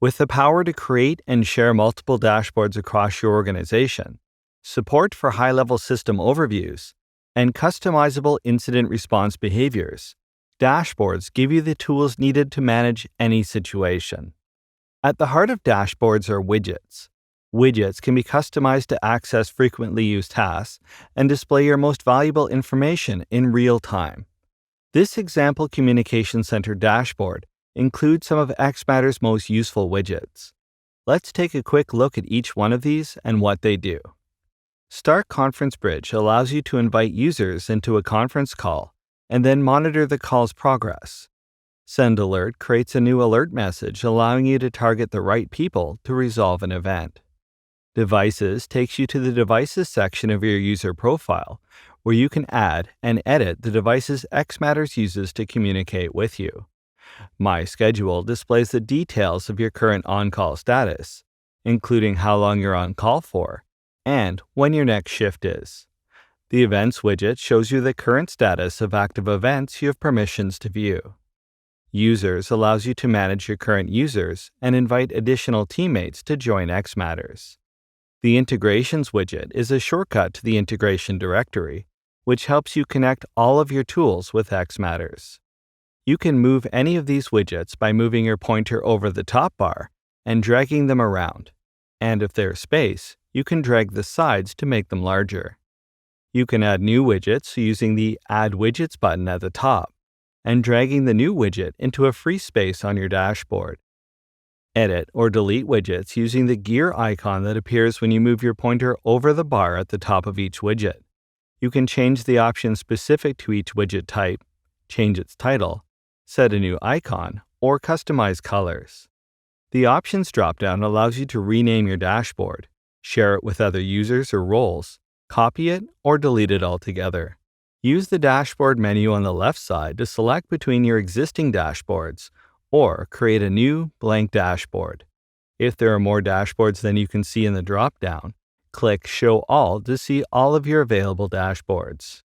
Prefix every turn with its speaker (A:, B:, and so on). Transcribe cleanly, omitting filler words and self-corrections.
A: With the power to create and share multiple dashboards across your organization, support for high-level system overviews, and customizable incident response behaviors, dashboards give you the tools needed to manage any situation. At the heart of dashboards are widgets. Widgets can be customized to access frequently used tasks and display your most valuable information in real time. This example Communication Center dashboard includes some of xMatters' most useful widgets. Let's take a quick look at each one of these and what they do. Start Conference Bridge allows you to invite users into a conference call and then monitor the call's progress. Send Alert creates a new alert message allowing you to target the right people to resolve an event. Devices takes you to the Devices section of your user profile, where you can add and edit the devices xMatters uses to communicate with you. My Schedule displays the details of your current on-call status, including how long you're on call for and when your next shift is. The Events widget shows you the current status of active events you have permissions to view. Users allows you to manage your current users and invite additional teammates to join xMatters. The Integrations widget is a shortcut to the integration directory, which helps you connect all of your tools with xMatters. You can move any of these widgets by moving your pointer over the top bar and dragging them around. And if there's space, you can drag the sides to make them larger. You can add new widgets using the Add Widgets button at the top and dragging the new widget into a free space on your dashboard. Edit or delete widgets using the gear icon that appears when you move your pointer over the bar at the top of each widget. You can change the options specific to each widget type, change its title, set a new icon, or customize colors. The Options dropdown allows you to rename your dashboard, share it with other users or roles, copy it, or delete it altogether. Use the dashboard menu on the left side to select between your existing dashboards or create a new blank dashboard. If there are more dashboards than you can see in the dropdown, click Show All to see all of your available dashboards.